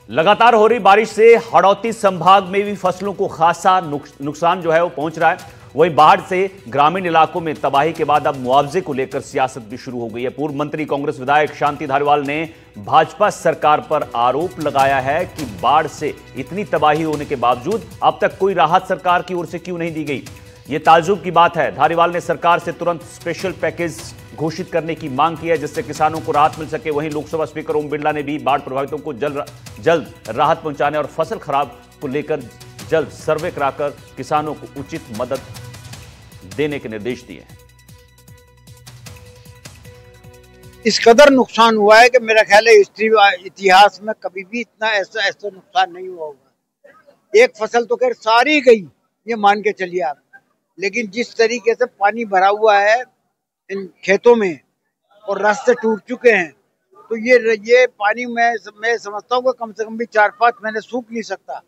लगातार हो रही बारिश से हड़ौती संभाग में भी फसलों को खासा नुकसान जो है वो पहुंच रहा है। वहीं बाढ़ से ग्रामीण इलाकों में तबाही के बाद अब मुआवजे को लेकर सियासत भी शुरू हो गई है। पूर्व मंत्री कांग्रेस विधायक शांति धारीवाल ने भाजपा सरकार पर आरोप लगाया है कि बाढ़ से इतनी तबाही होने के बावजूद अब तक कोई राहत सरकार की ओर से क्यों नहीं दी गई। ये ताज्जुब की बात है। धारीवाल ने सरकार से तुरंत स्पेशल पैकेज घोषित करने की मांग की है जिससे किसानों को राहत मिल सके। वहीं लोकसभा स्पीकर ओम बिरला ने भी बाढ़ प्रभावितों को जल्द राहत पहुंचाने और फसल खराब को लेकर जल्द सर्वे कराकर किसानों को उचित मदद देने के निर्देश दिए हैं। इस कदर नुकसान हुआ है कि मेरा ख्याल है इतिहास में कभी भी इतना ऐसा नुकसान नहीं हुआ होगा। एक फसल तो खैर सारी गई, ये मान के चलिए आप, लेकिन जिस तरीके से पानी भरा हुआ है इन खेतों में और रास्ते टूट चुके हैं, तो ये पानी मैं समझता हूँ कि कम से कम भी 4-5 महीने सूख नहीं सकता।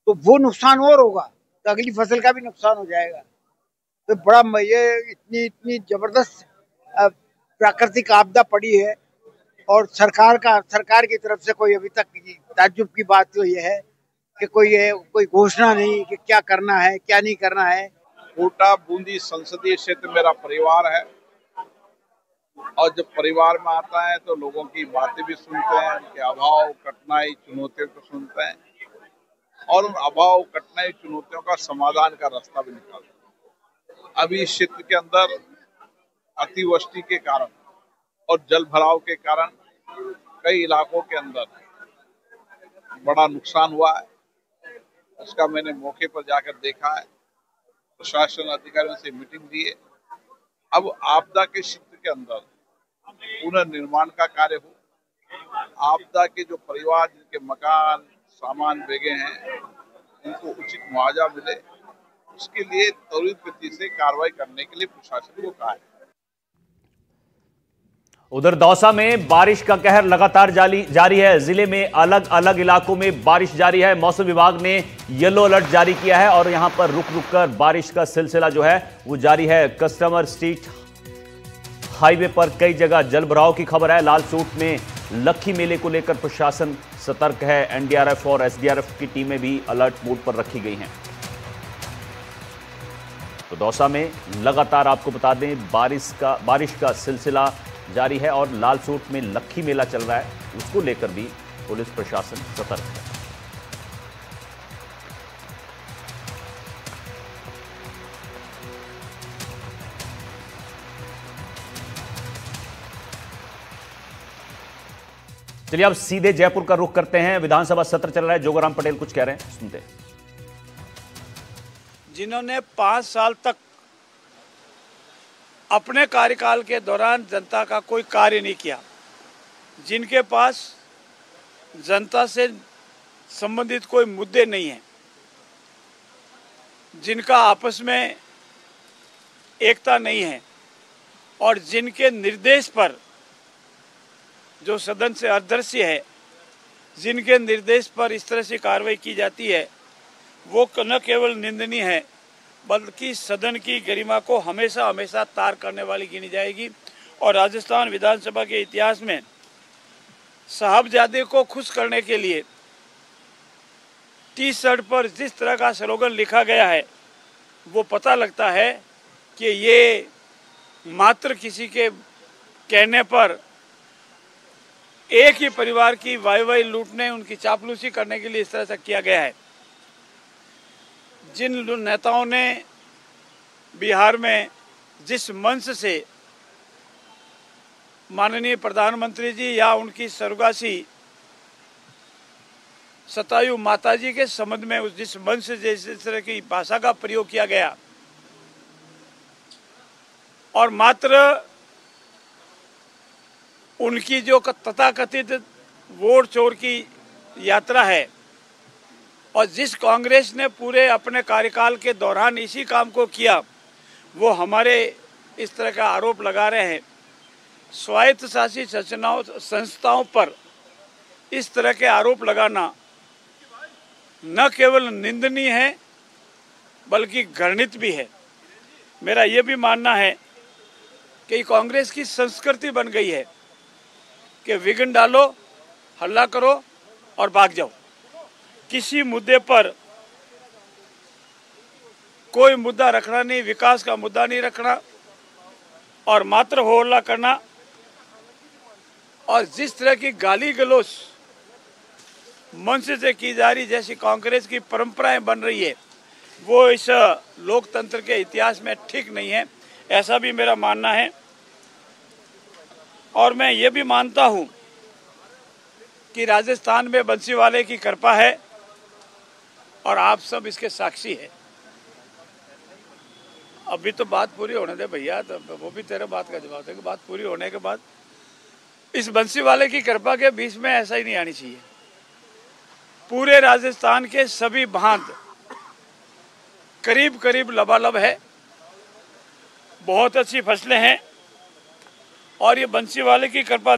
तो वो नुकसान और होगा तो अगली फसल का भी नुकसान हो जाएगा। तो बड़ा ये इतनी जबरदस्त प्राकृतिक आपदा पड़ी है और सरकार की तरफ से कोई अभी तक ताज्जुब की बात तो ये है कि कोई घोषणा नहीं कि क्या करना है क्या नहीं करना है। कोटा बूंदी संसदीय क्षेत्र मेरा परिवार है और जब परिवार में आता है तो लोगों की बातें भी सुनते हैं, उनके अभाव कठिनाई चुनौतियों को सुनते हैं और उन अभाव कठिनाई चुनौतियों का समाधान का रास्ता भी निकालते हैं। अभी इस क्षेत्र के अंदर अतिवृष्टि के कारण और जल भराव के कारण कई इलाकों के अंदर बड़ा नुकसान हुआ है। उसका मैंने मौके पर जाकर देखा है, प्रशासन अधिकारियों से मीटिंग दी है। अब आपदा के क्षेत्र के अंदर पुनर्निर्माण का कार्य हो, आपदा के जो परिवार जिनके मकान सामान बेगे हैं उनको उचित मुआवजा मिले, उसके लिए त्वरित गति से कार्रवाई करने के लिए प्रशासन को कहा है। उधर दौसा में बारिश का कहर लगातार जारी है। जिले में अलग अलग इलाकों में बारिश जारी है। मौसम विभाग ने येलो अलर्ट जारी किया है और यहां पर रुक रुक कर बारिश का सिलसिला जो है वो जारी है। कस्टमर स्ट्रीट हाईवे पर कई जगह जल भराव की खबर है। लालसोट में लक्खी मेले को लेकर प्रशासन सतर्क है। एनडीआरएफ और एसडीआरएफ की टीमें भी अलर्ट मोड पर रखी गई हैं। तो दौसा में लगातार आपको बता दें बारिश का सिलसिला जारी है और लालसोट में लक्खी मेला चल रहा है, उसको लेकर भी पुलिस प्रशासन सतर्क है। चलिए अब सीधे जयपुर का रुख करते हैं। विधानसभा सत्र चल रहा है, जोगाराम पटेल कुछ कह रहे हैं, सुनते हैं। जिन्होंने 5 साल तक अपने कार्यकाल के दौरान जनता का कोई कार्य नहीं किया, जिनके पास जनता से संबंधित कोई मुद्दे नहीं हैं, जिनका आपस में एकता नहीं है और जिनके निर्देश पर जो सदन से अदृश्य है, जिनके निर्देश पर इस तरह से कार्रवाई की जाती है, वो न केवल निंदनीय है बल्कि सदन की गरिमा को हमेशा हमेशा तार करने वाली गिनी जाएगी। और राजस्थान विधानसभा के इतिहास में साहबजादे को खुश करने के लिए टी शर्ट पर जिस तरह का स्लोगन लिखा गया है, वो पता लगता है कि ये मात्र किसी के कहने पर एक ही परिवार की वाई लूटने, उनकी चापलूसी करने के लिए इस तरह से किया गया है। जिन नेताओं ने बिहार में जिस मंच से माननीय प्रधानमंत्री जी या उनकी स्वर्गवासी शतायु माताजी के संबंध में जिस मंच से जिस तरह की भाषा का प्रयोग किया गया और मात्र उनकी जो तथाकथित वोट चोर की यात्रा है और जिस कांग्रेस ने पूरे अपने कार्यकाल के दौरान इसी काम को किया, वो हमारे इस तरह का आरोप लगा रहे हैं। स्वायत्त शासित संस्थाओं पर इस तरह के आरोप लगाना न केवल निंदनीय है बल्कि घृणित भी है। मेरा ये भी मानना है कि कांग्रेस की संस्कृति बन गई है कि विघ्न डालो, हल्ला करो और भाग जाओ। किसी मुद्दे पर कोई मुद्दा रखना नहीं, विकास का मुद्दा नहीं रखना और मात्र हो हल्ला करना। और जिस तरह की गाली गलौज मंच से की जा रही, जैसी कांग्रेस की परंपराएं बन रही है, वो इस लोकतंत्र के इतिहास में ठीक नहीं है, ऐसा भी मेरा मानना है। और मैं ये भी मानता हूं कि राजस्थान में बंसीवाले की कृपा है और आप सब इसके साक्षी हैं। अभी तो बात पूरी होने दे भैया, तो वो भी तेरे बात का जवाब है कि बात पूरी होने के बाद इस बंसीवाले की कृपा के बीच में ऐसा ही नहीं आनी चाहिए। पूरे राजस्थान के सभी बांध करीब करीब लबालब है, बहुत अच्छी फसलें हैं और ये बंसीवाले की कृपा